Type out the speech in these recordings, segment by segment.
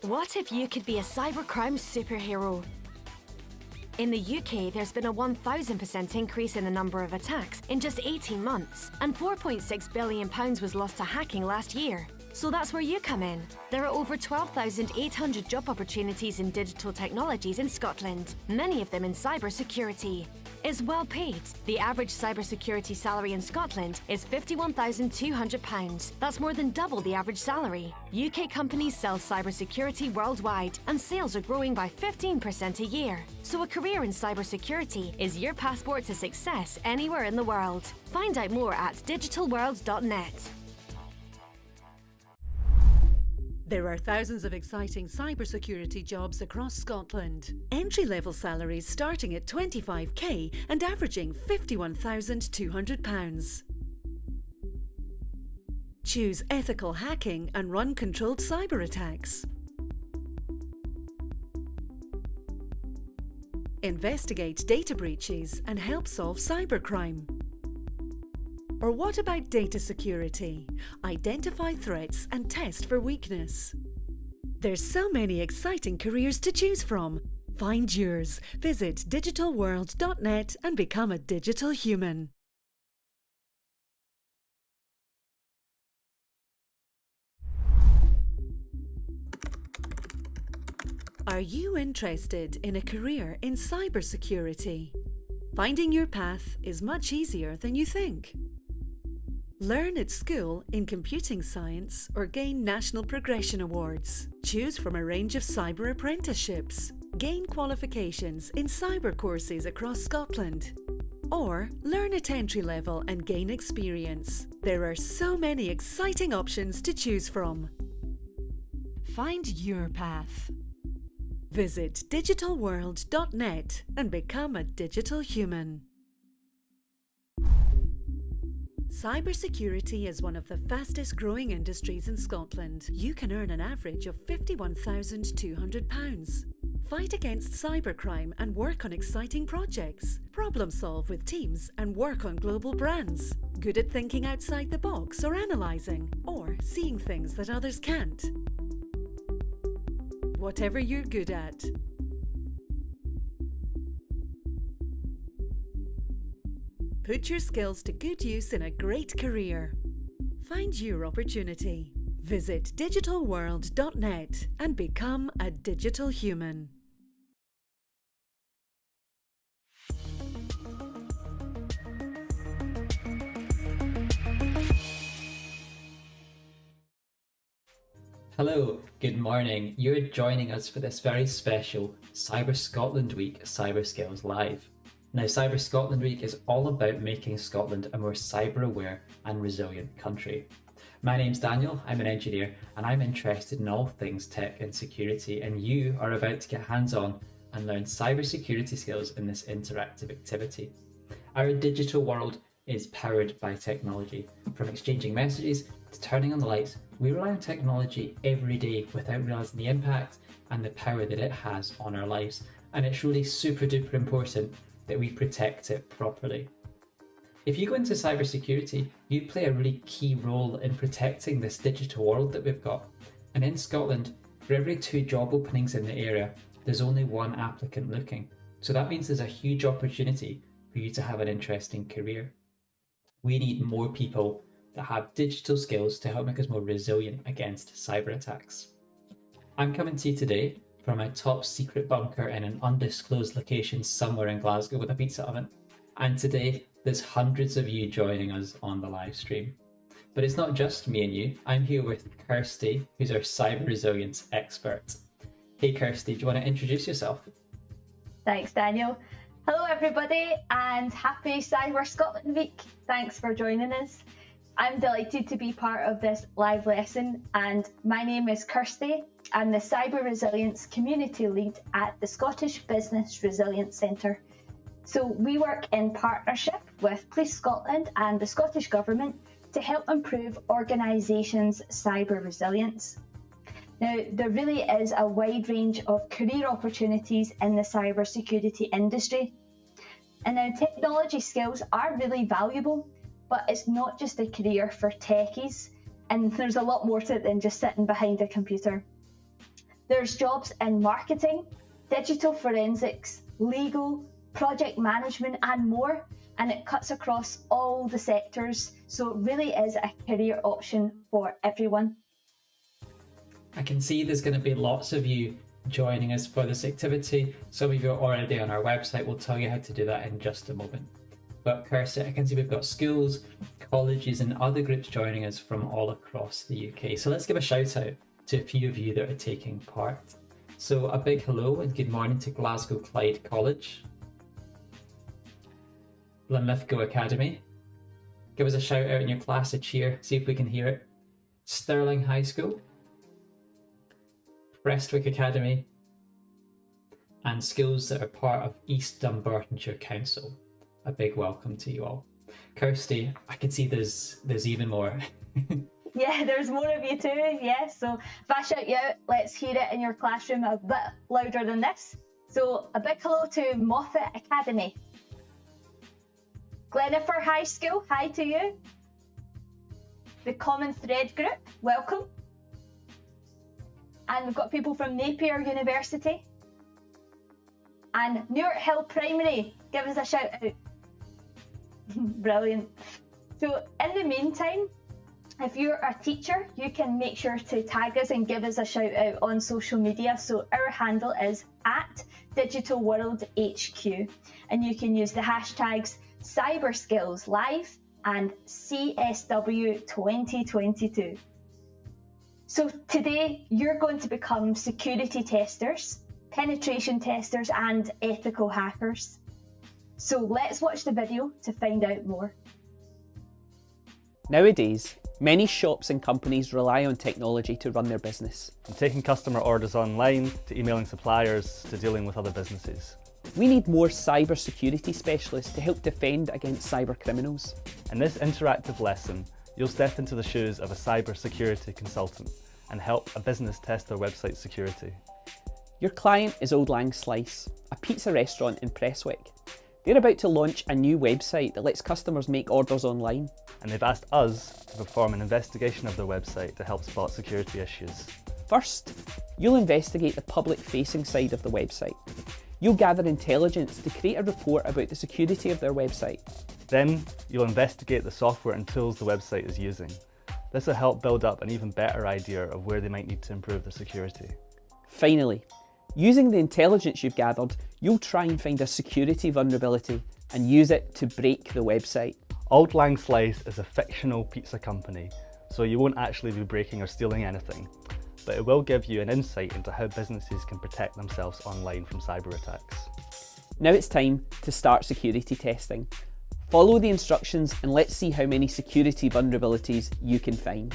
What if you could be a cybercrime superhero? In the UK, there's been a 1,000% increase in the number of attacks in just 18 months, and £4.6 billion was lost to hacking last year. So that's where you come in. There are over 12,800 job opportunities in digital technologies in Scotland, many of them in cybersecurity. It's well paid. The average cybersecurity salary in Scotland is £51,200. That's more than double the average salary. UK companies sell cybersecurity worldwide, and sales are growing by 15% a year. So a career in cybersecurity is your passport to success anywhere in the world. Find out more at digitalworld.net. There are thousands of exciting cybersecurity jobs across Scotland. Entry-level salaries starting at £25k and averaging £51,200. Choose ethical hacking and run controlled cyber attacks. Investigate data breaches and help solve cybercrime. Or what about data security? Identify threats and test for weakness. There's so many exciting careers to choose from. Find yours. Visit digitalworld.net and become a digital human. Are you interested in a career in cybersecurity? Finding your path is much easier than you think. Learn at school in computing science or gain National Progression Awards. Choose from a range of cyber apprenticeships. Gain qualifications in cyber courses across Scotland. Or learn at entry level and gain experience. There are so many exciting options to choose from. Find your path. Visit digitalworld.net and become a digital human. Cybersecurity is one of the fastest growing industries in Scotland. You can earn an average of £51,200. Fight against cybercrime and work on exciting projects. Problem solve with teams and work on global brands. Good at thinking outside the box or analysing, or seeing things that others can't. Whatever you're good at. Put your skills to good use in a great career. Find your opportunity. Visit digitalworld.net and become a digital human. Hello, good morning. You're joining us for this very special Cyber Scotland Week Cyber Skills Live. Now, Cyber Scotland Week is all about making Scotland a more cyber-aware and resilient country. My name's Daniel, I'm an engineer, and I'm interested in all things tech and security, and you are about to get hands-on and learn cybersecurity skills in this interactive activity. Our digital world is powered by technology. From exchanging messages to turning on the lights, we rely on technology every day without realising the impact and the power that it has on our lives, and it's really super duper important that we protect it properly. If you go into cybersecurity, you play a really key role in protecting this digital world that we've got. And in Scotland, for every 2 job openings in the area, there's only 1 applicant looking. So that means there's a huge opportunity for you to have an interesting career. We need more people that have digital skills to help make us more resilient against cyber attacks. I'm coming to you today from my top secret bunker in an undisclosed location somewhere in Glasgow with a pizza oven. And today, there's hundreds of you joining us on the live stream. But it's not just me and you. I'm here with Kirsty, who's our cyber resilience expert. Hey Kirsty, do you want to introduce yourself? Thanks, Daniel. Hello everybody and happy Cyber Scotland Week. Thanks for joining us. I'm delighted to be part of this live lesson, and my name is Kirsty. I'm the Cyber Resilience Community Lead at the Scottish Business Resilience Centre. So we work in partnership with Police Scotland and the Scottish Government to help improve organisations' cyber resilience. Now, there really is a wide range of career opportunities in the cyber security industry. And now technology skills are really valuable, but it's not just a career for techies, and there's a lot more to it than just sitting behind a computer. There's jobs in marketing, digital forensics, legal, project management and more, and it cuts across all the sectors, so it really is a career option for everyone. I can see there's going to be lots of you joining us for this activity. Some of you are already on our website. We'll tell you how to do that in just a moment. But Kirsty, I can see we've got schools, colleges and other groups joining us from all across the UK. So let's give a shout out to a few of you that are taking part. So a big hello and good morning to Glasgow Clyde College, Linlithgow Academy. Give us a shout out in your class, a cheer, see if we can hear it. Stirling High School, Prestwick Academy, and schools that are part of East Dunbartonshire Council. A big welcome to you all. Kirsty, I can see there's even more. Yeah, there's more of you too, yes. So if I shout you out, let's hear it in your classroom a bit louder than this. So a big hello to Moffat Academy. Glenifer High School, hi to you. The Common Thread Group, welcome. And we've got people from Napier University. And Newark Hill Primary, give us a shout out. Brilliant. So in the meantime, if you're a teacher, you can make sure to tag us and give us a shout out on social media. So our handle is @DigitalWorldHQ, and you can use the hashtags CyberSkillsLive and CSW2022. So today you're going to become security testers, penetration testers and ethical hackers. So let's watch the video to find out more. Nowadays, many shops and companies rely on technology to run their business. From taking customer orders online, to emailing suppliers, to dealing with other businesses. We need more cybersecurity specialists to help defend against cyber criminals. In this interactive lesson, you'll step into the shoes of a cybersecurity consultant and help a business test their website security. Your client is Old Lang Slice, a pizza restaurant in Prestwick. They're about to launch a new website that lets customers make orders online. And they've asked us to perform an investigation of their website to help spot security issues. First, you'll investigate the public-facing side of the website. You'll gather intelligence to create a report about the security of their website. Then, you'll investigate the software and tools the website is using. This will help build up an even better idea of where they might need to improve the security. Finally, using the intelligence you've gathered, you'll try and find a security vulnerability and use it to break the website. Old Lang Slice is a fictional pizza company, so you won't actually be breaking or stealing anything, but it will give you an insight into how businesses can protect themselves online from cyber attacks. Now it's time to start security testing. Follow the instructions and let's see how many security vulnerabilities you can find.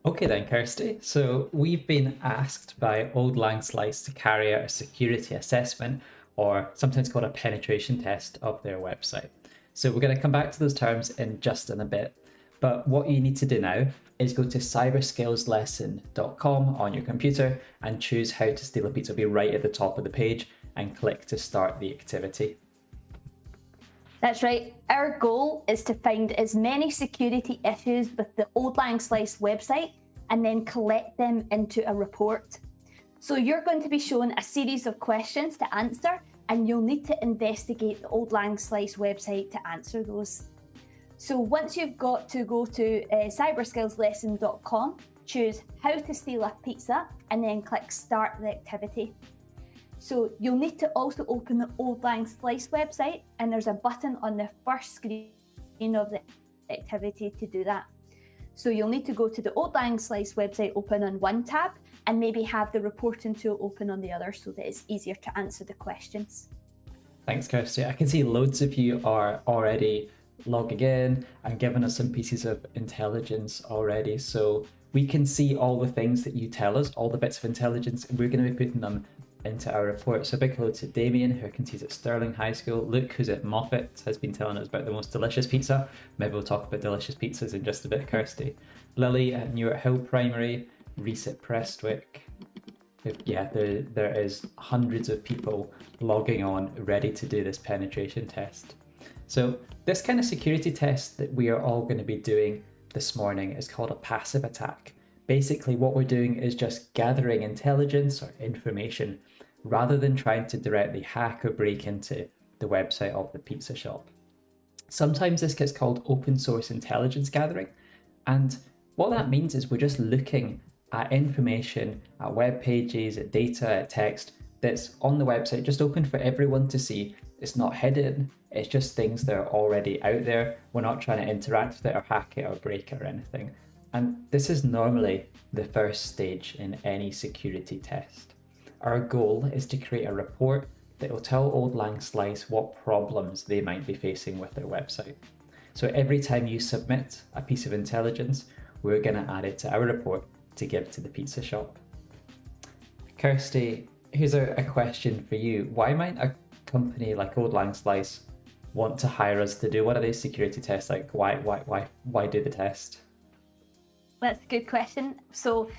Okay then, Kirsty. So we've been asked by Old Lang Slice to carry out a security assessment, or sometimes called a penetration test, of their website. So we're going to come back to those terms in just a bit. But what you need to do now is go to cyberskillslesson.com on your computer and choose how to steal a pizza. It'll be right at the top of the page, and click to start the activity. That's right. Our goal is to find as many security issues with the Old Lang Slice website and then collect them into a report. So you're going to be shown a series of questions to answer, and you'll need to investigate the Old Lang Slice website to answer those. So once you've got to go to cyberskillslesson.com, choose how to steal a pizza and then click start the activity. So you'll need to also open the Old Lang Slice website, and there's a button on the first screen of the activity to do that. So you'll need to go to the Old Lang Slice website open on one tab and maybe have the reporting tool open on the other so that it's easier to answer the questions. Thanks, Kirsty. I can see loads of you are already logging in and giving us some pieces of intelligence already. So we can see all the things that you tell us, all the bits of intelligence, and we're going to be putting them into our report. So a big hello to Damien, who I can see is at Stirling High School. Luke, who's at Moffat, has been telling us about the most delicious pizza. Maybe we'll talk about delicious pizzas in just a bit, Kirsty. Lily at Newark Hill Primary, Reese at Prestwick. Yeah, there is hundreds of people logging on, ready to do this penetration test. So this kind of security test that we are all going to be doing this morning is called a passive attack. Basically, what we're doing is just gathering intelligence or information rather than trying to directly hack or break into the website of the pizza shop. Sometimes this gets called open source intelligence gathering, and what that means is we're just looking at information, at web pages, at data, at text that's on the website, just open for everyone to see. It's not hidden, it's just things that are already out there. We're not trying to interact with it or hack it or break it or anything. And this is normally the first stage in any security test. Our goal is to create a report that will tell Auld Lang Slice what problems they might be facing with their website. So every time you submit a piece of intelligence, we're going to add it to our report to give to the pizza shop. Kirsty, here's a question for you. Why might a company like Auld Lang Slice want to hire us to do one of these security tests? Like, why do the test? That's a good question. So,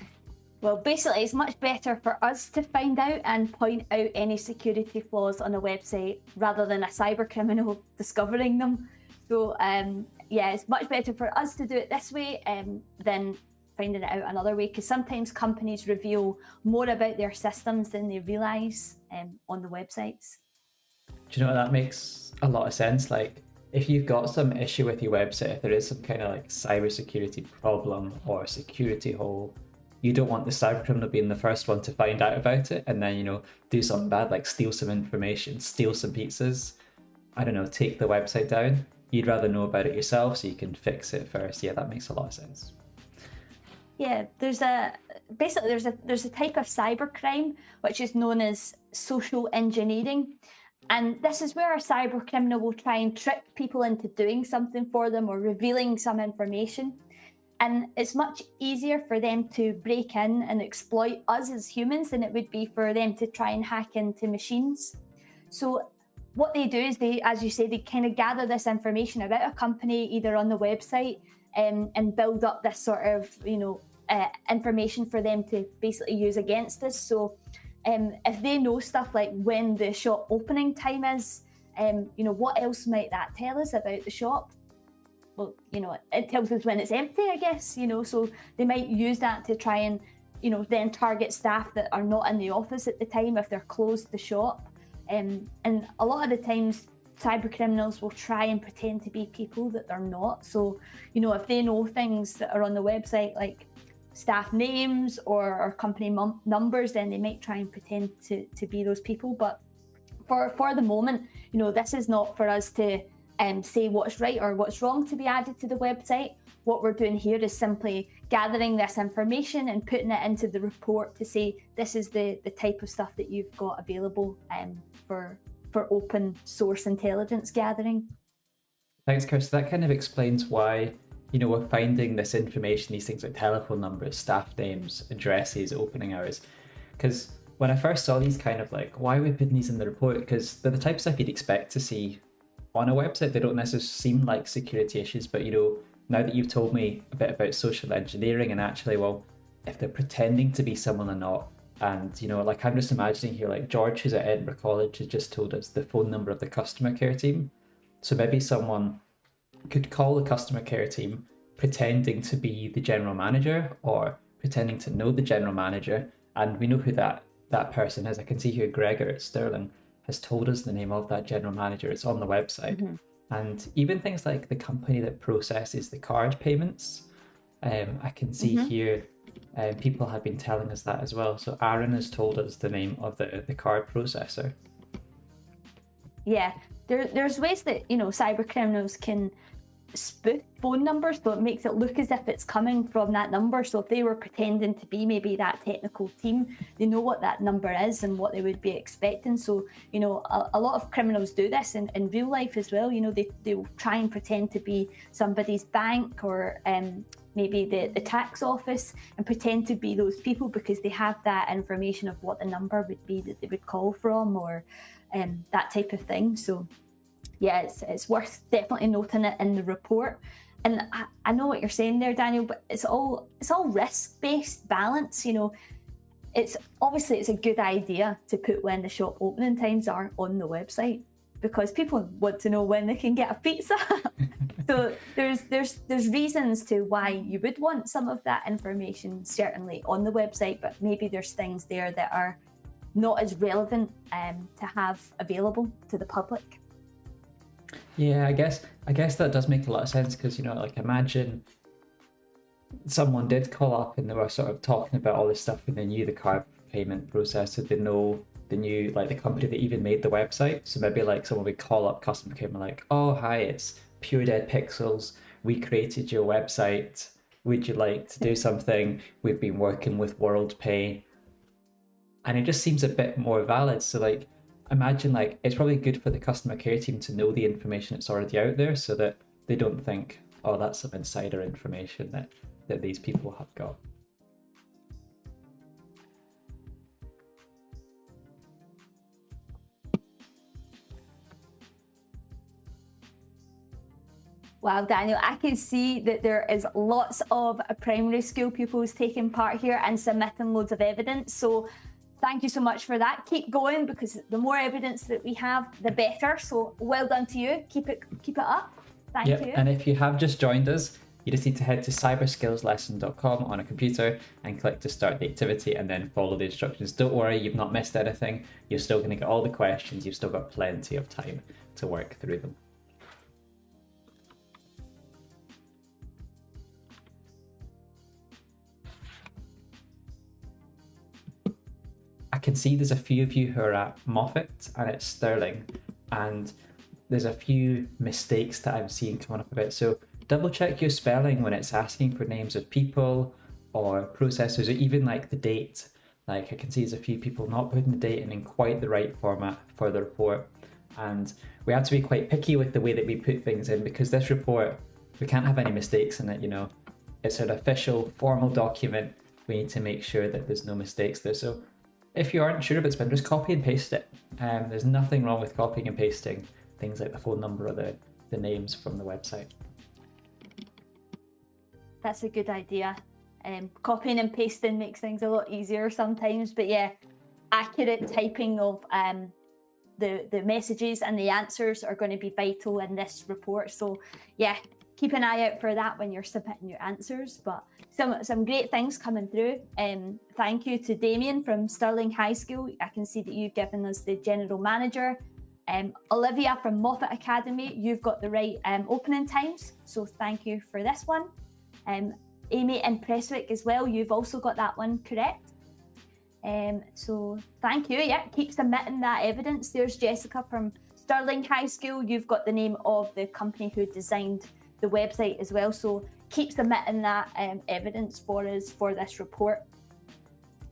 well, basically, it's much better for us to find out and point out any security flaws on a website rather than a cyber criminal discovering them. So, yeah, it's much better for us to do it this way than finding it out another way, because sometimes companies reveal more about their systems than they realise on the websites. Do you know what, that makes a lot of sense? Like, if you've got some issue with your website, if there is some kind of like cybersecurity problem or security hole, you don't want the cyber criminal being the first one to find out about it and then, you know, do something bad, like steal some information, steal some pizzas, I don't know, take the website down. You'd rather know about it yourself so you can fix it first. Yeah, that makes a lot of sense. Yeah, there's a type of cybercrime which is known as social engineering. And this is where a cyber criminal will try and trick people into doing something for them or revealing some information. And it's much easier for them to break in and exploit us as humans than it would be for them to try and hack into machines. So what they do is they, as you say, they kind of gather this information about a company either on the website and build up this sort of, information for them to basically use against us. So if they know stuff like when the shop opening time is, what else might that tell us about the shop? Well, it tells us when it's empty, I guess, so they might use that to try and, then target staff that are not in the office at the time if they're closed the shop. And a lot of the times, cyber criminals will try and pretend to be people that they're not. So, if they know things that are on the website, like staff names or company numbers, then they might try and pretend to be those people. But for the moment, this is not for us to say what's right or what's wrong to be added to the website. What we're doing here is simply gathering this information and putting it into the report to say this is the type of stuff that you've got available for open source intelligence gathering. Thanks, Kirsty. That kind of explains why, we're finding this information, these things like telephone numbers, staff names, addresses, opening hours. Because when I first saw these, kind of like, why are we putting these in the report? Because they're the type of stuff you'd expect to see on a website. They don't necessarily seem like security issues, but now that you've told me a bit about social engineering and actually, well, if they're pretending to be someone or not, and like I'm just imagining here, like George, who's at Edinburgh College, has just told us the phone number of the customer care team. So maybe someone could call the customer care team pretending to be the general manager or pretending to know the general manager, and we know who that person is. I can see here Gregor at Sterling has told us the name of that general manager. It's on the website. Mm-hmm. And even things like the company that processes the card payments, I can see here people have been telling us that as well. So Aaron has told us the name of the card processor. Yeah, there's ways that cyber criminals can spoof phone numbers, so it makes it look as if it's coming from that number. So if they were pretending to be maybe that technical team, they know what that number is and what they would be expecting. So a lot of criminals do this in real life as well. They'll try and pretend to be somebody's bank or maybe the tax office and pretend to be those people because they have that information of what the number would be that they would call from or that type of thing. So yeah, it's worth definitely noting it in the report. And I know what you're saying there, Daniel, but it's all risk-based balance. It's a good idea to put when the shop opening times are on the website. because people want to know when they can get a pizza. So there's reasons to why you would want some of that information certainly on the website, but maybe there's things there that are not as relevant to have available to the public. Yeah, I guess that does make a lot of sense, because, you know, like, imagine someone did call up and they were sort of talking about all this stuff and they knew the card payment process, so they knew like the company that even made the website. So maybe like someone would call up customer care and be like, oh hi, it's Pure Dead Pixels, we created your website, would you like to do something? We've been working with WorldPay. And it just seems a bit more valid. So like, imagine, like, it's probably good for the customer care team to know the information that's already out there, so that they don't think, oh, that's some insider information that these people have got. Wow, Daniel, I can see that there is lots of primary school pupils taking part here and submitting loads of evidence. So thank you so much for that. Keep going, because the more evidence that we have, the better. So well done to you. Keep it up. Thank you. And if you have just joined us, you just need to head to cyberskillslesson.com on a computer and click to start the activity, and then follow the instructions. Don't worry, you've not missed anything. You're still going to get all the questions. You've still got plenty of time to work through them. I can see there's a few of you who are at Moffat and at Stirling, and there's a few mistakes that I'm seeing coming up a bit. So double check your spelling when it's asking for names of people or processors, or even like the date. Like, I can see there's a few people not putting the date in quite the right format for the report. And we have to be quite picky with the way that we put things in, because this report, we can't have any mistakes in it, you know. It's an official formal document. We need to make sure that there's no mistakes there. So if you aren't sure if it's been, just copy and paste it. There's nothing wrong with copying and pasting things like the phone number or the names from the website. That's a good idea. Copying and pasting makes things a lot easier sometimes, but yeah, accurate typing of the messages and the answers are going to be vital in this report. So yeah, keep an eye out for that when you're submitting your answers. But some great things coming through. Thank you to Damien from Stirling High School. I can see that you've given us the general manager. Olivia from Moffat Academy, you've got the right opening times, so thank you for this one. Amy in Prestwick as well, you've also got that one correct. So thank you. Yeah, keep submitting that evidence. There's Jessica from Stirling High School. You've got the name of the company who designed the website as well. So keep submitting that evidence for us for this report.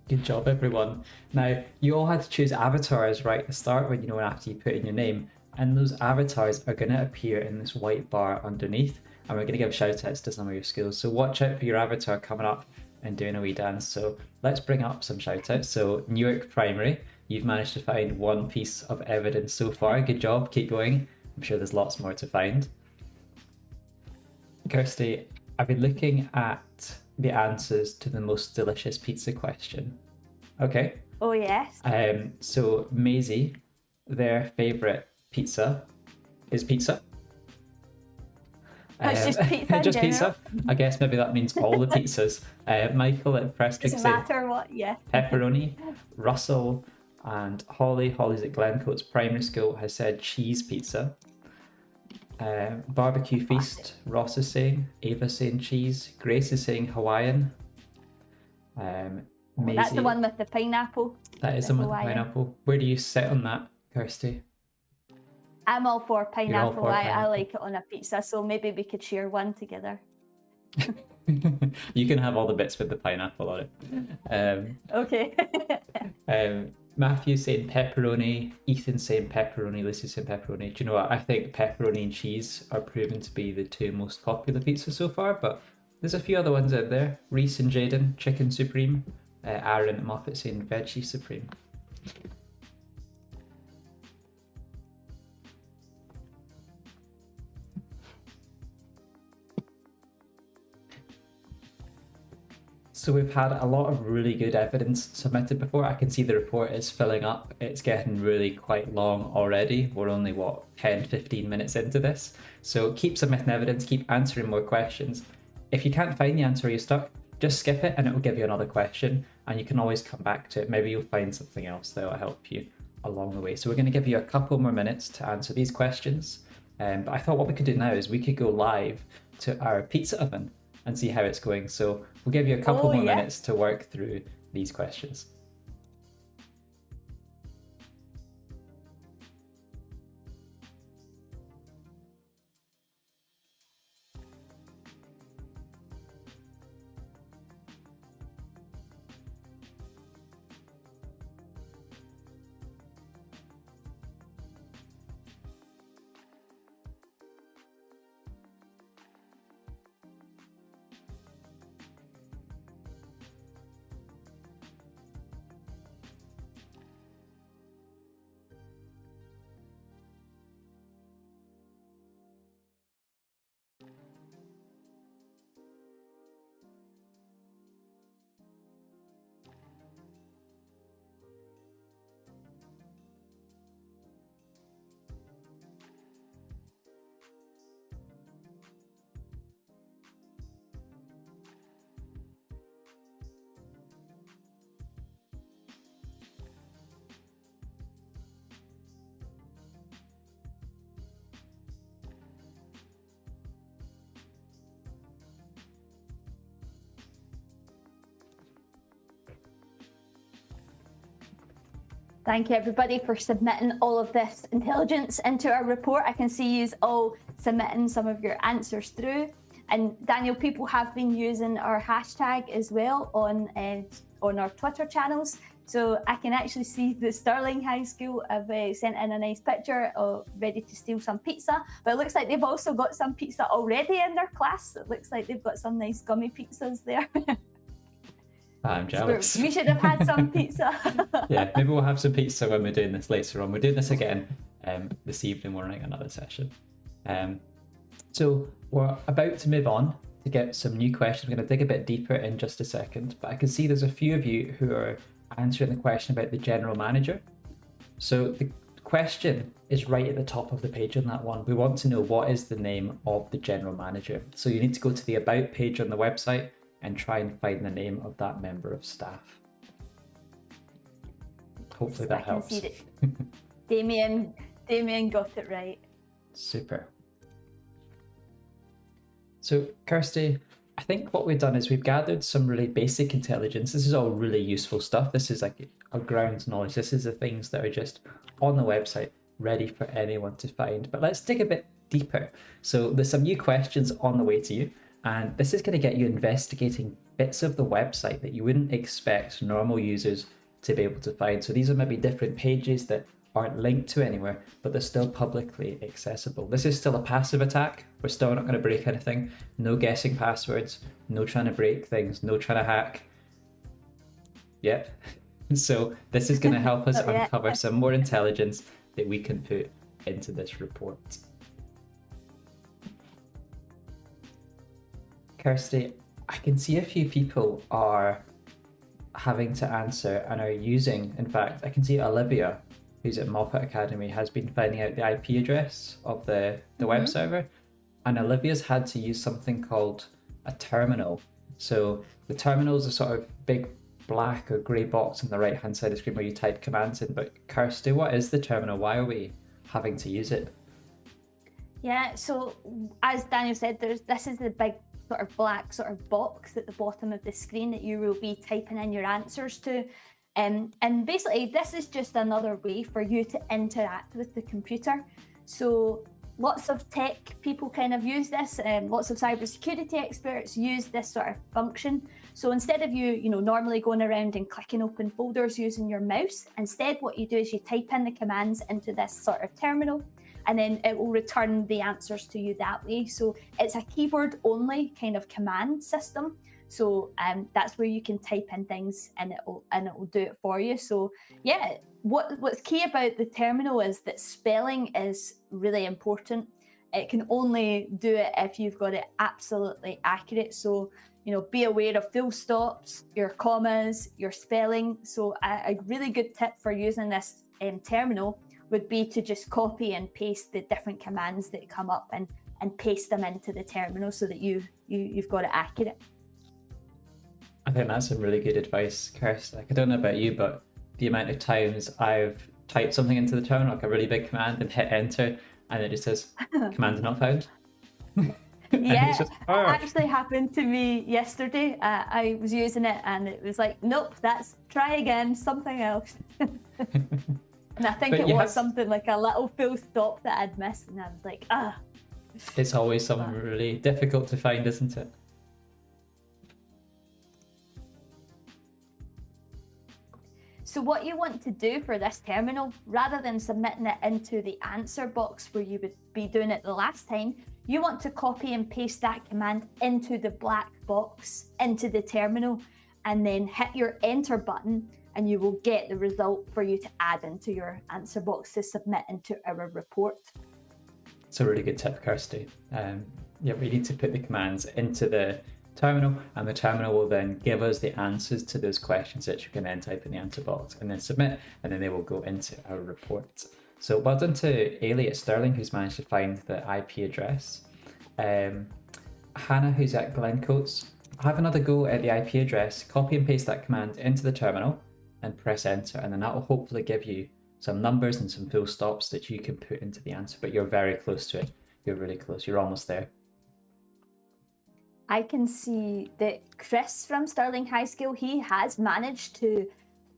Good job, everyone. Now, you all had to choose avatars right at the start, when, you know, after you put in your name, and those avatars are going to appear in this white bar underneath, and we're going to give shout outs to some of your schools. So watch out for your avatar coming up and doing a wee dance. So let's bring up some shout outs. So Newark Primary, you've managed to find one piece of evidence so far. Good job, keep going. I'm sure there's lots more to find. Kirsty, I've been looking at the answers to the most delicious pizza question. Okay. Oh yes. So Maisie, their favourite pizza is pizza. It's just pizza. Just in pizza. I guess maybe that means all the pizzas. Michael at Prestwick doesn't said matter what. Yeah. pepperoni. Russell and Holly's at Glencoats Primary School has said cheese pizza. Barbecue Feast, Ross is saying, Ava's saying cheese, Grace is saying Hawaiian. Maisie, That's the one with the pineapple. that is the one with the pineapple. Where do you sit on that, Kirsty? I'm all for pineapple. for I pineapple. like it on a pizza, so maybe we could share one together. You can have all the bits with the pineapple on it. Okay. Matthew saying pepperoni, Ethan saying pepperoni, Lucy saying pepperoni. Do you know what? I think pepperoni and cheese are proven to be the two most popular pizzas so far, but there's a few other ones out there. Reese and Jaden, chicken supreme. Aaron at Moffat saying veggie supreme. So we've had a lot of really good evidence submitted before. I can see the report is filling up. It's getting really quite long already. We're only, 10, 15 minutes into this. So keep submitting evidence, keep answering more questions. If you can't find the answer or you're stuck, just skip it and it will give you another question and you can always come back to it. Maybe you'll find something else that will help you along the way. So we're going to give you a couple more minutes to answer these questions. But I thought what we could do now is we could go live to our pizza oven and see how it's going. So we'll give you a couple more minutes to work through these questions. Thank you everybody for submitting all of this intelligence into our report. I can see you all submitting some of your answers through. And Daniel, people have been using our hashtag as well on our Twitter channels. So I can actually see the Stirling High School have sent in a nice picture of ready to steal some pizza. But it looks like they've also got some pizza already in their class. It looks like they've got some nice gummy pizzas there. I'm jealous. We should have had some pizza. Yeah, maybe we'll have some pizza when we're doing this later on. We're doing this again this evening. We're running another session. So we're about to move on to get some new questions. We're going to dig a bit deeper in just a second, but I can see there's a few of you who are answering the question about the general manager. So the question is right at the top of the page on that one. We want to know what is the name of the general manager. So you need to go to the About page on the website and try and find the name of that member of staff. Hopefully that helps. I can see that Damien got it right. Super. So Kirsty, I think what we've done is we've gathered some really basic intelligence. This is all really useful stuff. This is like a ground knowledge. This is the things that are just on the website, ready for anyone to find. But let's dig a bit deeper. So there's some new questions on the way to you. And this is going to get you investigating bits of the website that you wouldn't expect normal users to be able to find. So these are maybe different pages that aren't linked to anywhere, but they're still publicly accessible. This is still a passive attack. We're still not going to break anything. No guessing passwords, no trying to break things, no trying to hack. Yep. So this is going to help us uncover some more intelligence that we can put into this report. Kirsty, I can see a few people are having to answer and are using, in fact, I can see Olivia, who's at Moffat Academy, has been finding out the IP address of the web server. And Olivia's had to use something called a terminal. So the terminal is a sort of big black or grey box on the right-hand side of the screen where you type commands in. But Kirsty, what is the terminal? Why are we having to use it? Yeah, so as Daniel said, this is the big sort of black sort of box at the bottom of the screen that you will be typing in your answers to. And basically this is just another way for you to interact with the computer. So lots of tech people kind of use this, and lots of cybersecurity experts use this sort of function. So instead of you normally going around and clicking open folders using your mouse, instead what you do is you type in the commands into this sort of terminal, and then it will return the answers to you that way. So it's a keyboard only kind of command system. So that's where you can type in things and it will do it for you. So yeah, what's key about the terminal is that spelling is really important. it can only do it if you've got it absolutely accurate. So, be aware of full stops, your commas, your spelling. So a really good tip for using this terminal would be to just copy and paste the different commands that come up and paste them into the terminal so that you've got it accurate. I think that's some really good advice, Kirsty. I don't know about you, but the amount of times I've typed something into the terminal, like a really big command, and hit enter, and it just says, command not found. Yeah, it actually happened to me yesterday. I was using it and it was like, nope, try again, something else. And I think it was something like a little full stop that I'd missed, and I was like, It's always something really difficult to find, isn't it? So what you want to do for this terminal, rather than submitting it into the answer box where you would be doing it the last time, you want to copy and paste that command into the black box, into the terminal, and then hit your enter button, and you will get the result for you to add into your answer box to submit into our report. It's a really good tip, Kirsty. We need to put the commands into the terminal, and the terminal will then give us the answers to those questions that you can then type in the answer box and then submit, and then they will go into our report. So well done to Ailey at Sterling, who's managed to find the IP address. Hannah, who's at Glencoats, have another go at the IP address, copy and paste that command into the terminal and press enter, and then that will hopefully give you some numbers and some full stops that you can put into the answer. But you're very close to it. You're really close. You're almost there. I can see that Chris from Sterling High School, he has managed to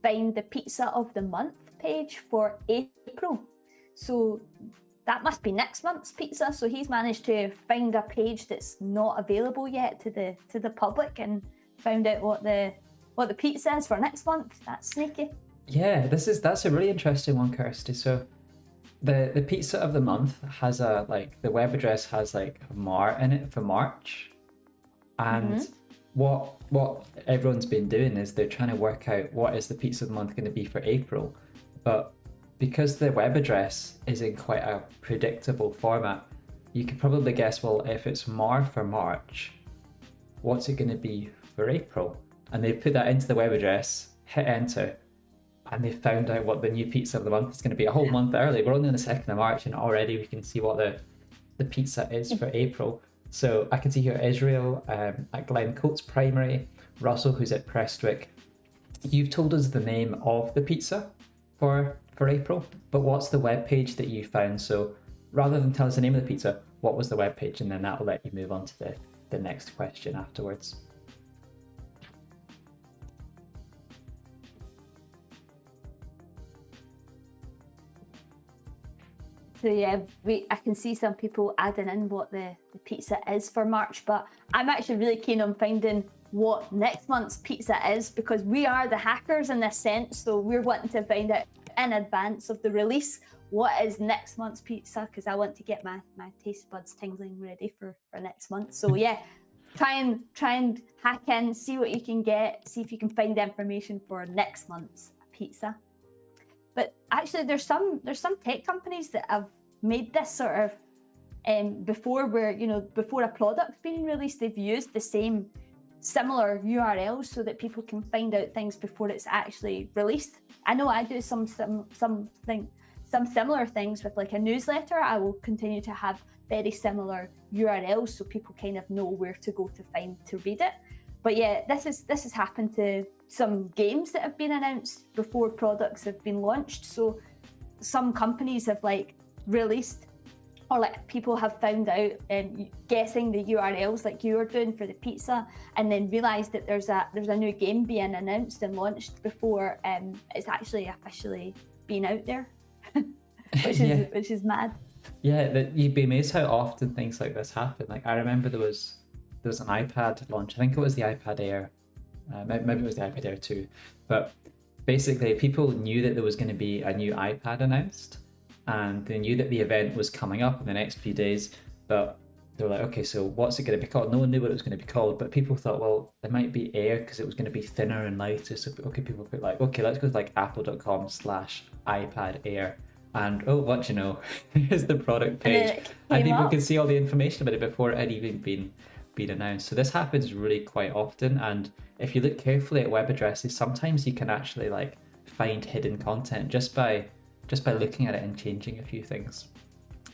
find the Pizza of the Month page for April. So that must be next month's pizza. So he's managed to find a page that's not available yet to the public and found out what the pizza is for next month. That's sneaky. Yeah, that's a really interesting one, Kirsty. So the Pizza of the Month has the web address has like Mar in it for March. And what everyone's been doing is they're trying to work out what is the Pizza of the Month going to be for April. But because the web address is in quite a predictable format, you could probably guess, well, if it's Mar for March, what's it going to be for April? And they've put that into the web address, hit enter, and they found out what the new Pizza of the Month is going to be a whole month early. We're only on the 2nd of March and already we can see what the pizza is for April. So I can see here Israel at Glencoats Primary, Russell, who's at Prestwick. You've told us the name of the pizza for April, but what's the web page that you found? So rather than tell us the name of the pizza, what was the web page? And then that will let you move on to the next question afterwards. So yeah, I can see some people adding in what the pizza is for March, but I'm actually really keen on finding what next month's pizza is, because we are the hackers in this sense, so we're wanting to find out in advance of the release what is next month's pizza, because I want to get my taste buds tingling ready for next month. So yeah, try and hack in, see what you can get, see if you can find the information for next month's pizza. But actually, there's some tech companies that have made this sort of before, where before a product's been released, they've used the same similar URLs so that people can find out things before it's actually released. I know I do some similar things with like a newsletter. I will continue to have very similar URLs so people kind of know where to go to read it. But yeah, this has happened to some games that have been announced before products have been launched. So some companies have like released, or like people have found out guessing the URLs like you were doing for the pizza, and then realised that there's a new game being announced and launched before it's actually officially been out there, which is mad. Yeah, you'd be amazed how often things like this happen. Like I remember there was an iPad launch. I think it was the iPad Air. Maybe it was the iPad Air 2. But basically, people knew that there was going to be a new iPad announced, and they knew that the event was coming up in the next few days. But they were like, okay, so what's it going to be called? No one knew what it was going to be called, but people thought, well, it might be Air because it was going to be thinner and lighter. So okay, people put like, okay, let's go to like apple.com/iPad Air, and oh, what you know, here's the product And then page, it and came people up. can see all the information about it before it had even been announced. So this happens really quite often, and if you look carefully at web addresses, sometimes you can actually like find hidden content just by looking at it and changing a few things.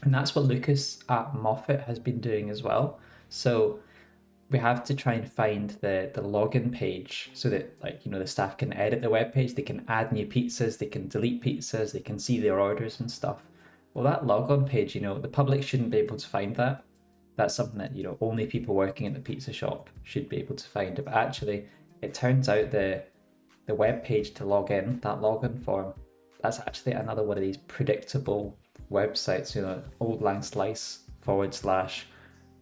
And that's what Lucas at Moffat has been doing as well. So we have to try and find the login page so that, like, you know, the staff can edit the web page, they can add new pizzas, they can delete pizzas, they can see their orders and stuff. Well, that logon page, you know, the public shouldn't be able to find that. That's something that, you know, only people working at the pizza shop should be able to find. But actually, it turns out the web page to log in, that login form, that's actually another one of these predictable websites, you know, Old Lang Slice /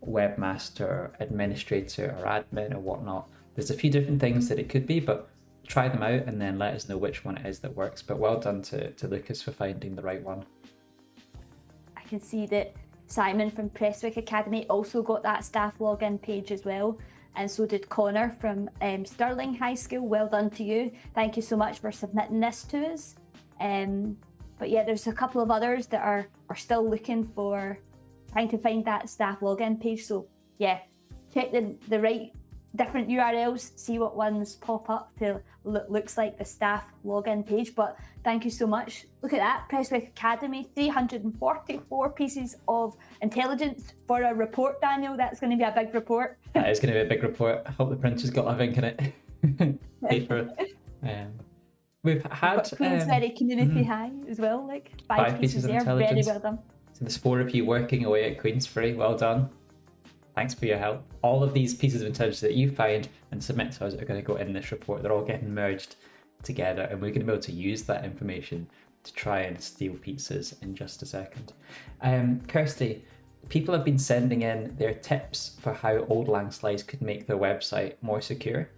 webmaster, administrator, or admin, or whatnot. There's a few different things that it could be, but try them out and then let us know which one it is that works. But well done to Lucas for finding the right one. I can see that Simon from Presswick Academy also got that staff login page as well, and so did Connor from Stirling High School. Well done to you. Thank you so much for submitting this to us. But yeah, there's a couple of others that are still looking for, trying to find that staff login page. So yeah, check the right different URLs, see what ones pop up to looks like the staff login page. But thank you so much. Look at that, Presswick Academy, 344 pieces of intelligence for a report, Daniel. That's going to be a big report. That is going to be a big report. I hope the printer's got live ink in it. Paper. We've had Queensberry Community High as well, like five pieces of there. intelligence. Very well done. So there's 4 of you working away at Queensberry. Well done. Thanks for your help. All of these pieces of intelligence that you find and submit to us are going to go in this report. They're all getting merged together, and we're going to be able to use that information to try and steal pizzas in just a second. Kirsty, people have been sending in their tips for how Old Lang Slice could make their website more secure.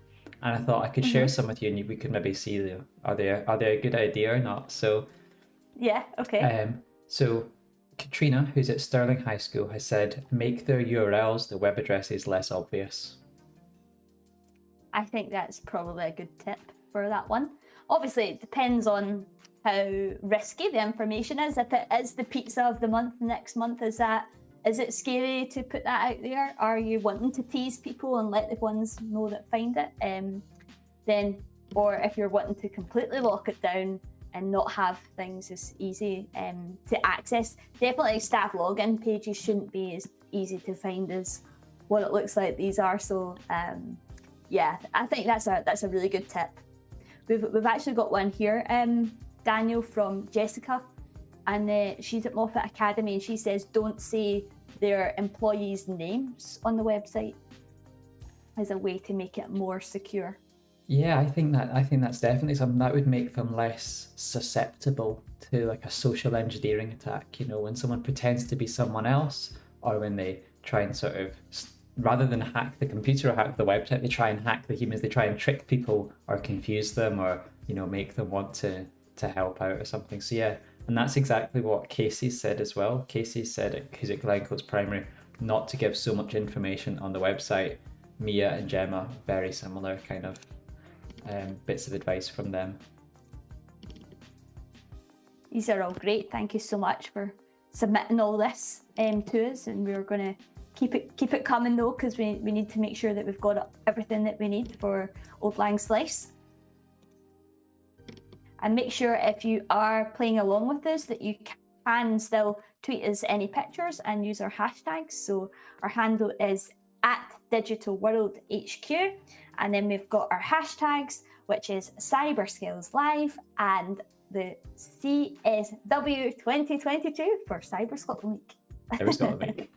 And I thought I could share some with you, and we could maybe see are they a good idea or not. So yeah, okay. So Katrina, who's at Stirling High School, has said make their URLs, the web addresses, less obvious. I think that's probably a good tip for that one. Obviously, it depends on how risky the information is. If it is the pizza of the month next month, is it scary to put that out there? Are you wanting to tease people and let the ones know that find it? Then, or if you're wanting to completely lock it down and not have things as easy to access, definitely staff login pages shouldn't be as easy to find as what it looks like these are. So yeah, I think that's a really good tip. We've actually got one here, Daniel, from Jessica, and she's at Moffat Academy, and she says don't say their employees' names on the website as a way to make it more secure. Yeah, I think that's definitely something that would make them less susceptible to like a social engineering attack. You know, when someone pretends to be someone else, or when they try and sort of, rather than hack the computer or hack the website, they try and hack the humans. They try and trick people or confuse them, or, you know, make them want to help out or something. So yeah, and that's exactly what Casey said as well. Casey said, who's at Glencoe's Primary, not to give so much information on the website. Mia and Gemma, very similar kind of bits of advice from them. These are all great. Thank you so much for submitting all this to us, and we're going to keep it coming though, because we need to make sure that we've got everything that we need for Old Lang Slice. And make sure if you are playing along with us that you can still tweet us any pictures and use our hashtags. So our handle is @DigitalWorldHQ, and then we've got our hashtags, which is CyberSkillsLive and the CSW 2022 for Cyber Scotland Week. Cyber Scotland Week.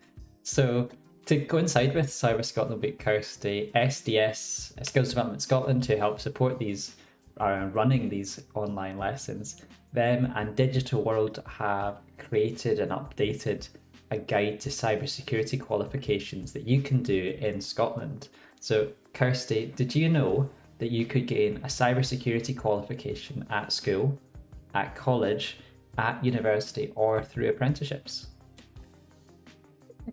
So to coincide with Cyber Scotland Week, Kirsty, SDS, Skills Development Scotland, to help support these running these online lessons, them and Digital World have created and updated a guide to cybersecurity qualifications that you can do in Scotland. So Kirsty, did you know that you could gain a cybersecurity qualification at school, at college, at university, or through apprenticeships?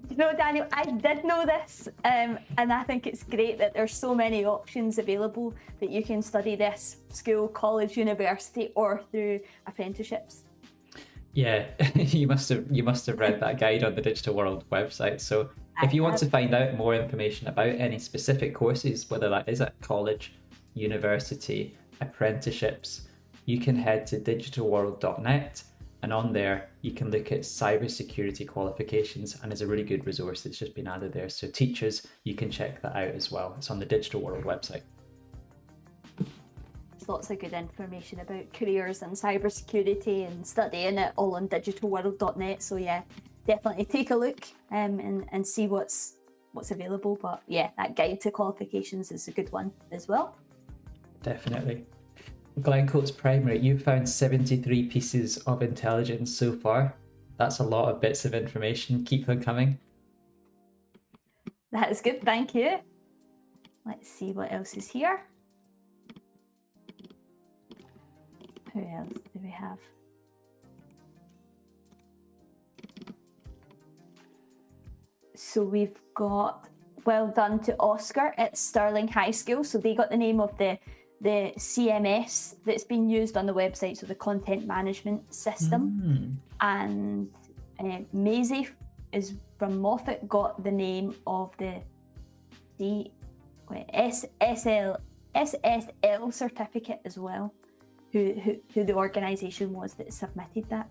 You know, Daniel, I did know this, and I think it's great that there's so many options available that you can study this school, college, university, or through apprenticeships. Yeah, you must have read that guide on the Digital World website. So if you want to find out more information about any specific courses, whether that is at college, university, apprenticeships, you can head to digitalworld.net, and on there you can look at cybersecurity qualifications, and there's a really good resource that's just been added there. So teachers, you can check that out as well. It's on the Digital World website. There's lots of good information about careers and cybersecurity and studying it all on digitalworld.net. So yeah, definitely take a look and see what's available. But yeah, that guide to qualifications is a good one as well. Definitely. Glencoe's Primary, you've found 73 pieces of intelligence so far. That's a lot of bits of information. Keep them coming. That is good, thank you. Let's see what else is here. Who else do we have? So we've got well done to Oscar at Stirling High School. So they got the name of the CMS that's been used on the website, so the content management system. And Maisie is from Moffat got the name of the SSL certificate as well, who the organisation was that submitted that.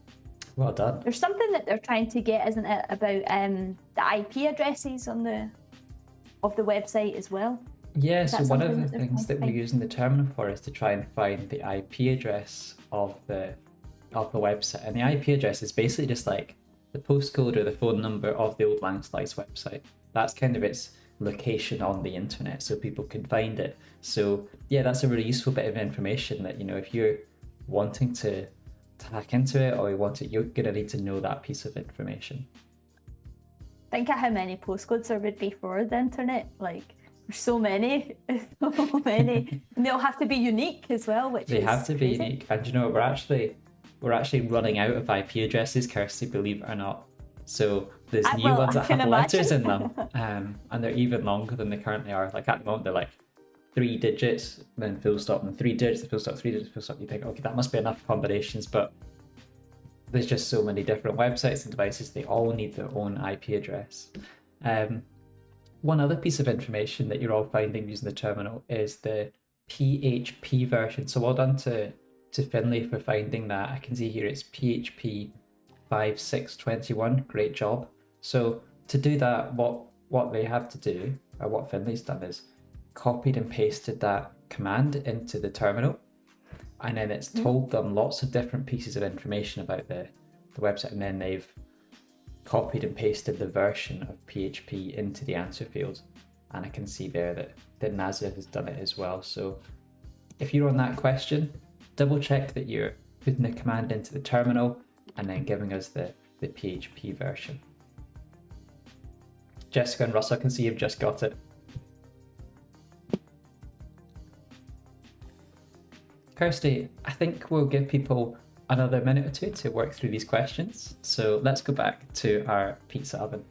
Well done. There's something that they're trying to get, isn't it, about the IP addresses on the website as well? Yeah, so one of the things that we're using the terminal for is to try and find the IP address of the website. And the IP address is basically just like the postcode or the phone number of the Old Lang Slice website. That's kind of its location on the internet, so people can find it. So yeah, that's a really useful bit of information that, you know, if you're wanting to hack into it or you want it, you're going to need to know that piece of information. Think of how many postcodes there would be for the internet. Like, there's so many, so many. And they'll have to be unique as well, which they have to be crazy. unique. And you know, we're actually running out of IP addresses, Kirsty, believe it or not. So there's new ones that have letters in them, and they're even longer than they currently are. Like at the moment, they're like 3 digits, then full stop, and 3 digits, full stop, 3 digits, full stop. You think, okay, that must be enough combinations, but there's just so many different websites and devices. They all need their own IP address. One other piece of information that you're all finding using the terminal is the PHP version. So well done to Finlay for finding that. I can see here it's PHP 5621. Great job. So to do that, what they have to do, or what Finlay's done, is copied and pasted that command into the terminal, and then it's told them lots of different pieces of information about the website, and then they've copied and pasted the version of PHP into the answer field. And I can see there that Nazir has done it as well. So if you're on that question, double check that you're putting the command into the terminal and then giving us the PHP version. Jessica and Russell, I can see you've just got it. Kirsty, I think we'll give people another minute or two to work through these questions. So let's go back to our pizza oven.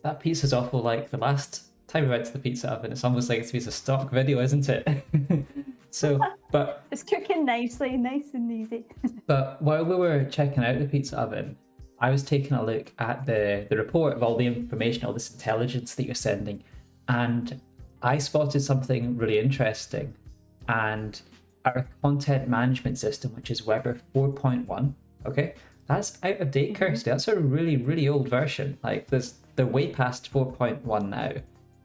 That pizza's awful like the last time we went to the pizza oven. It's almost like it's a piece of stock video, isn't it? So, but it's cooking nicely, nice and easy. But while we were checking out the pizza oven, I was taking a look at the report of all the information, all this intelligence that you're sending, and I spotted something really interesting. And our content management system, which is Weber 4.1, okay, that's out of date, Kirsty. That's a really, really old version. Like, they're way past 4.1 now.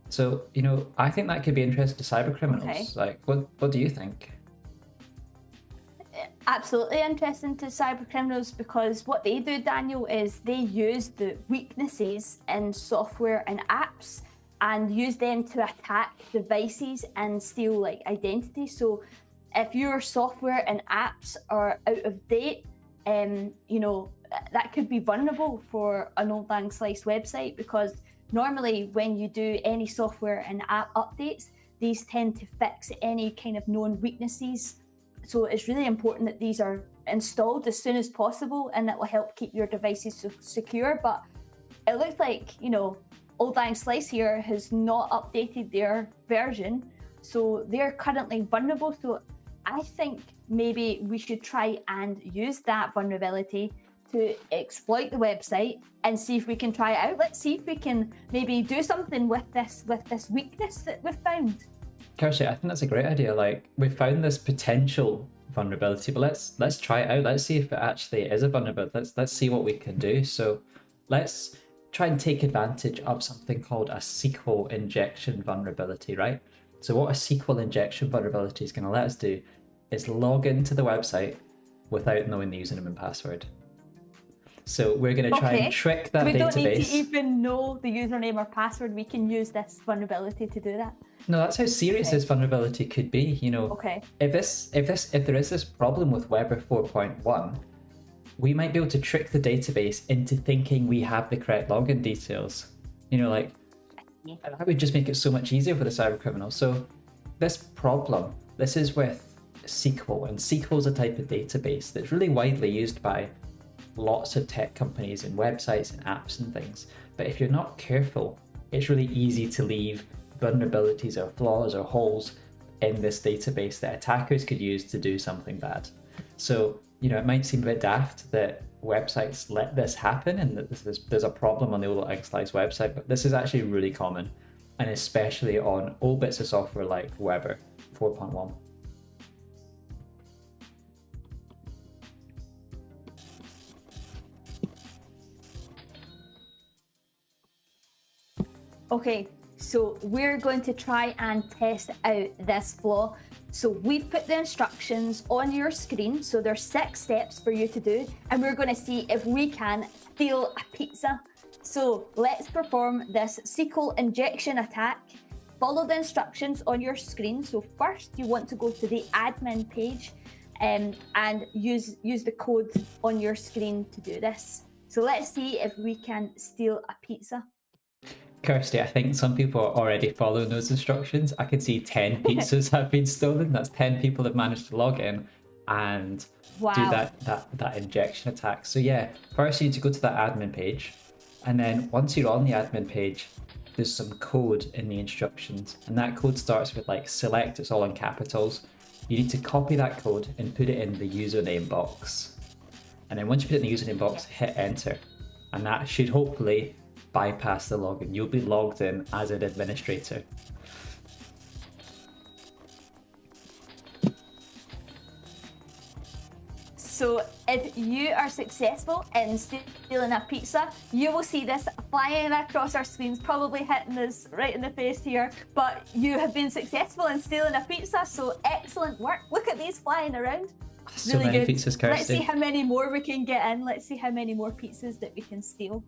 So, you know, I think that could be interesting to cyber criminals. Okay. Like, what do you think? Absolutely interesting to cyber criminals, because what they do, Daniel, is they use the weaknesses in software and apps and use them to attack devices and steal like identity. So if your software and apps are out of date, you know, that could be vulnerable for an Old Lang Slice website, because normally when you do any software and app updates, these tend to fix any kind of known weaknesses. So it's really important that these are installed as soon as possible, and that will help keep your devices secure. But it looks like, you know, Old Lang Slice here has not updated their version, so they're currently vulnerable. So I think maybe we should try and use that vulnerability to exploit the website and see if we can try it out. Let's see if we can maybe do something with this weakness that we've found. Kirsty, I think that's a great idea. Like, we found this potential vulnerability, but let's try it out. Let's see if it actually is a vulnerability. Let's see what we can do. So let's try and take advantage of something called a SQL injection vulnerability, right? So what a SQL injection vulnerability is going to let us do is log into the website without knowing the username and password. So we're going to try and trick that database. We don't need to even know the username or password. We can use this vulnerability to do that. No, that's how serious this vulnerability could be. You know, if there is this problem with Weber 4.1, we might be able to trick the database into thinking we have the correct login details. You know, like, that would just make it so much easier for the cyber criminal. So this problem, this is with SQL, and SQL is a type of database that's really widely used by lots of tech companies and websites and apps and things. But if you're not careful, it's really easy to leave vulnerabilities or flaws or holes in this database that attackers could use to do something bad. So, you know, it might seem a bit daft that websites let this happen and that there's a problem on the Old Lang Slice website, but this is actually really common, and especially on old bits of software like Weber 4.1. Okay, so we're going to try and test out this flaw. So we've put the instructions on your screen. So there's 6 steps for you to do, and we're going to see if we can steal a pizza. So let's perform this SQL injection attack. Follow the instructions on your screen. So first you want to go to the admin page and use the code on your screen to do this. So let's see if we can steal a pizza. Kirsty, I think some people are already following those instructions. I can see 10 pizzas have been stolen. That's 10 people that managed to log in and do that injection attack. So yeah, first you need to go to that admin page, and then once you're on the admin page, there's some code in the instructions, and that code starts with like select, it's all in capitals. You need to copy that code and put it in the username box. And then once you put it in the username box, hit enter. And that should hopefully bypass the login. You'll be logged in as an administrator. So if you are successful in stealing a pizza, you will see this flying across our screens, probably hitting us right in the face here, but you have been successful in stealing a pizza, so excellent work. Look at these flying around. So really many pizzas, Kirsty. Let's see how many more we can get in. Let's see how many more pizzas that we can steal.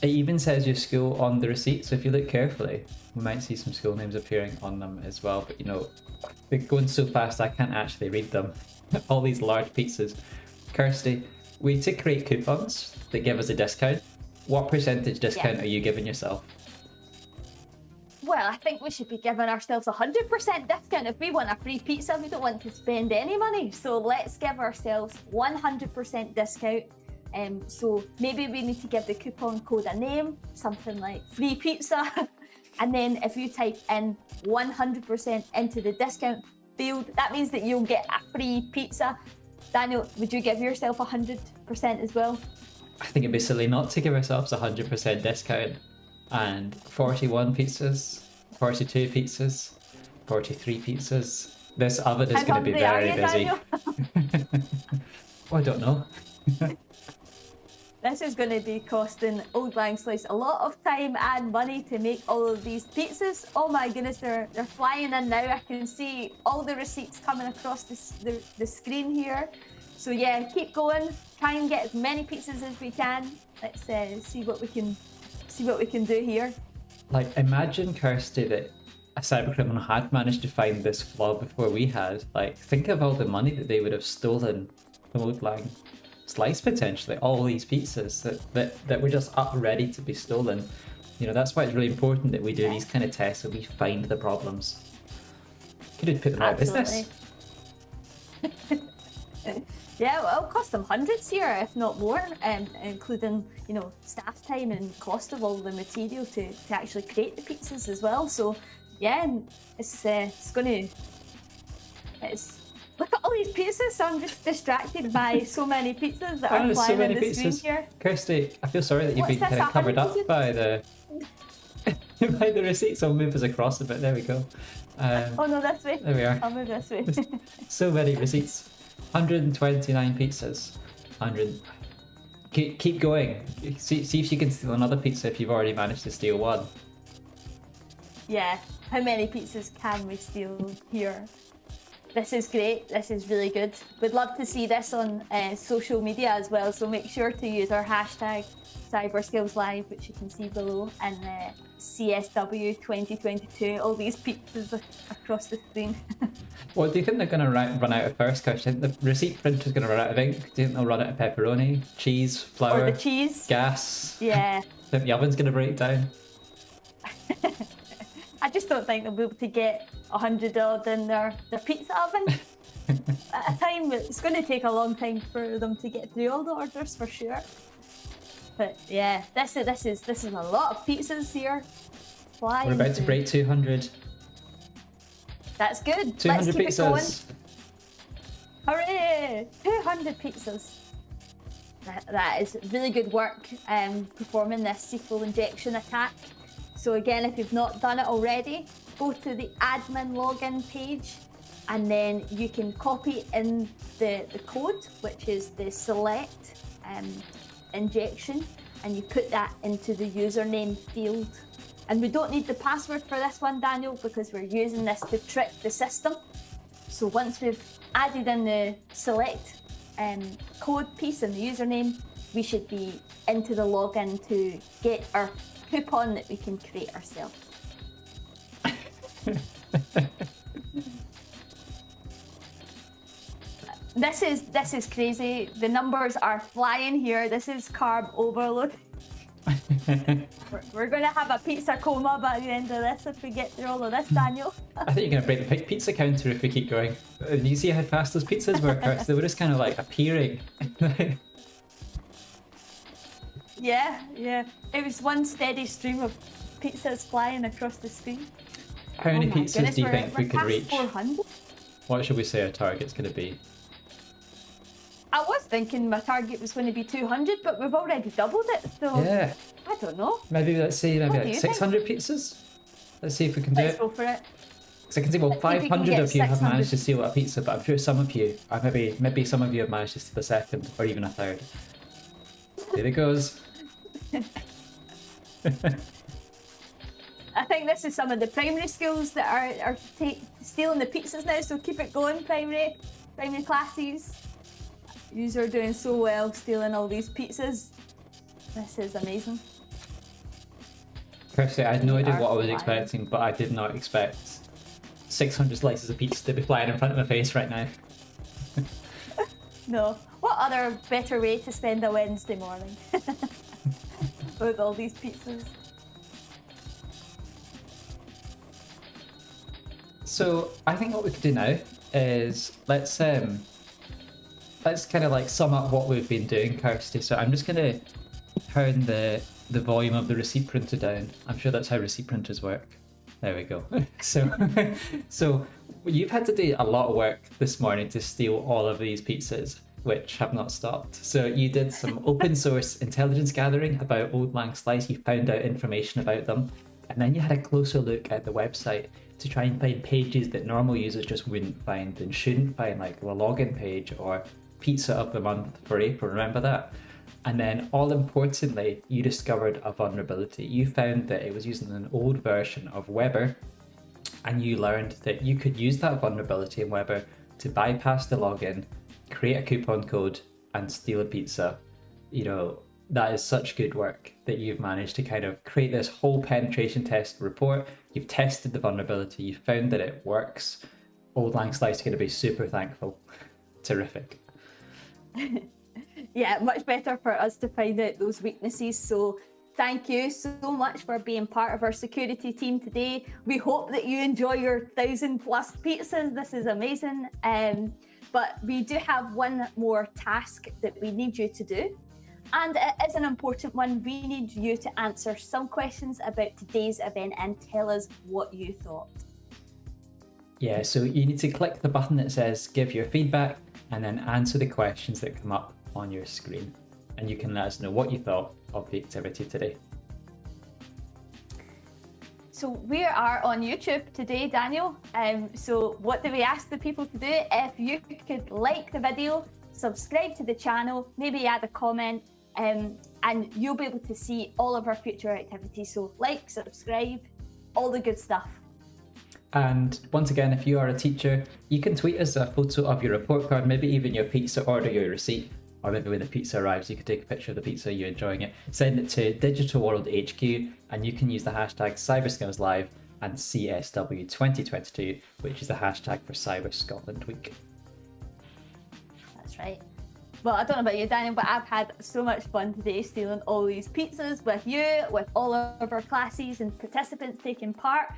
It even says your school on the receipt, so if you look carefully, we might see some school names appearing on them as well. But you know, they're going so fast I can't actually read them. All these large pizzas. Kirsty, we need to create coupons that give us a discount. What percentage discount are you giving yourself? Well, I think we should be giving ourselves 100% discount. If we want a free pizza, we don't want to spend any money. So let's give ourselves 100% discount. So maybe we need to give the coupon code a name, something like free pizza. And then if you type in 100% into the discount field, that means that you'll get a free pizza. Daniel, would you give yourself 100% as well? I think it'd be silly not to give ourselves 100% discount. And 41 pizzas, 42 pizzas, 43 pizzas, This oven is How going to be hungry are very you, busy. Daniel? Oh, I don't know. This is going to be costing Old Lang Slice a lot of time and money to make all of these pizzas. Oh my goodness, they're flying in now. I can see all the receipts coming across the screen here. So yeah, keep going. Try and get as many pizzas as we can. Let's see what we can do here. Like, imagine, Kirsty, that a cybercriminal had managed to find this flaw before we had. Like, think of all the money that they would have stolen from Old Lang Slice, potentially. All these pizzas that were just up ready to be stolen. You know, that's why it's really important that we do these kind of tests and we find the problems. Could have put them out of business. Yeah, well, it'll cost them hundreds here, if not more, including, you know, staff time and cost of all the material to actually create the pizzas as well. So, yeah, it's look at all these pizzas. So I'm just distracted by so many pizzas that are flying on the screen here. Kirsty, I feel sorry that you've been kind of covered up by the by the receipts. I'll move us across a bit. There we go. Oh no, this way. There we are. I'll move this way. So many receipts. 129 pizzas. 100. Keep going. See if you can steal another pizza if you've already managed to steal one. Yeah. How many pizzas can we steal here? This is great. This is really good. We'd love to see this on social media as well. So make sure to use our hashtag CyberSkillsLive, which you can see below, and CSW 2022. All these pizzas across the screen. What do you think they're going to run out of first, Kirsty? I think the receipt printer's going to run out of ink. Do you think they'll run out of pepperoni, cheese, flour, or the cheese, gas? Yeah. Do you think the oven's going to break down? I just don't think they'll be able to get 100 odd in their pizza oven at a time. It's going to take a long time for them to get through all the orders for sure. But yeah, this is a lot of pizzas here. Flying. We're about to break 200. That's good. 200 Let's keep pizzas. it going. Hooray! 200 pizzas. That is really good work performing this SQL injection attack. So again, if you've not done it already, go to the admin login page and then you can copy in the code, which is the select injection, and you put that into the username field. And we don't need the password for this one, Daniel, because we're using this to trick the system. So once we've added in the select code piece and the username, we should be into the login to get our coupon that we can create ourselves. This is crazy. The numbers are flying here. This is carb overload. We're going to have a pizza coma by the end of this if we get through all of this, Daniel. I think you're going to break the pizza counter if we keep going. You see how fast those pizzas were, Kirsty? They were just kind of like appearing. Yeah. It was one steady stream of pizzas flying across the screen. How many pizzas do you think we could reach? 400. What should we say our target's going to be? I was thinking my target was going to be 200, but we've already doubled it, so Yeah. I don't know. Maybe let's see, What do like you 600 pizzas? Let's see if we can do Let's it. go for it. Because I can see, well, Let's see if we can 500 get of you have 600. managed to steal a pizza, but I'm sure some of you, or maybe some of you have managed to steal a second, or even a third. There it goes. I think this is some of the primary schools that are stealing the pizzas now, so keep it going, primary classes. Yous are doing so well stealing all these pizzas. This is amazing. Kirsty, I had no idea what I was flying. expecting, but I did not expect 600 slices of pizza to be flying in front of my face right now. No. What other better way to spend a Wednesday morning? With all these pizzas. So I think what we could do now is let's kind of like sum up what we've been doing, Kirsty. So I'm just gonna turn the volume of the receipt printer down. I'm sure that's how receipt printers work. There we go. So you've had to do a lot of work this morning to steal all of these pizzas, which have not stopped. So you did some open source intelligence gathering about Old Lang Slice. You found out information about them. And then you had a closer look at the website to try and find pages that normal users just wouldn't find and shouldn't find, like the login page or pizza of the month for April, remember that? And then all importantly, you discovered a vulnerability. You found that it was using an old version of Weber, and you learned that you could use that vulnerability in Weber to bypass the login, create a coupon code, and steal a pizza. You know, that is such good work that you've managed to kind of create this whole penetration test report. You've tested the vulnerability, you found that it works. Old Lang Slice are going to be super thankful. Terrific. Yeah, much better for us to find out those weaknesses. So thank you so much for being part of our security team today. We hope that you enjoy your 1,000+ pizzas. This is amazing. But we do have one more task that we need you to do. And it is an important one. We need you to answer some questions about today's event and tell us what you thought. Yeah, so you need to click the button that says give your feedback and then answer the questions that come up on your screen. And you can let us know what you thought of the activity today. So we are on YouTube today, Daniel. So what do we ask the people to do? If you could like the video, subscribe to the channel, maybe add a comment, and you'll be able to see all of our future activities. So like, subscribe, all the good stuff. And once again, if you are a teacher, you can tweet us a photo of your report card, maybe even your pizza order, your receipt, or maybe when the pizza arrives, you can take a picture of the pizza, you're enjoying it. Send it to Digital World HQ, and you can use the hashtag CyberSkillsLive and CSW2022, which is the hashtag for Cyber Scotland Week. That's right. Well, I don't know about you, Daniel, but I've had so much fun today stealing all these pizzas with you, with all of our classes and participants taking part.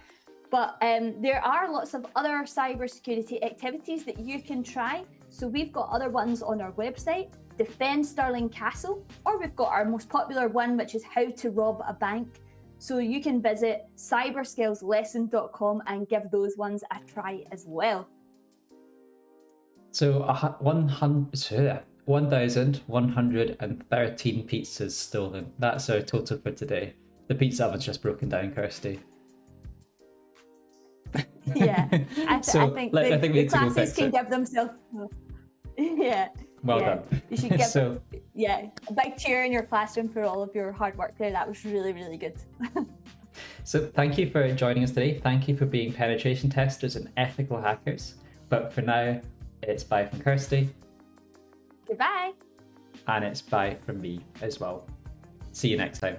But there are lots of other cybersecurity activities that you can try. So we've got other ones on our website, Defend Stirling Castle, or we've got our most popular one, which is How to Rob a Bank. So you can visit cyberskillslesson.com and give those ones a try as well. So 1,113 pizzas stolen. That's our total for today. The pizza oven's just broken down, Kirsty. Yeah, I think the classes can it. give themselves. Yeah. Well done. You should give So, a big cheer in your classroom for all of your hard work there. That was really, really good. so thank you for joining us today. Thank you for being penetration testers and ethical hackers. But for now, it's bye from Kirsty. Goodbye. And it's bye from me as well. See you next time.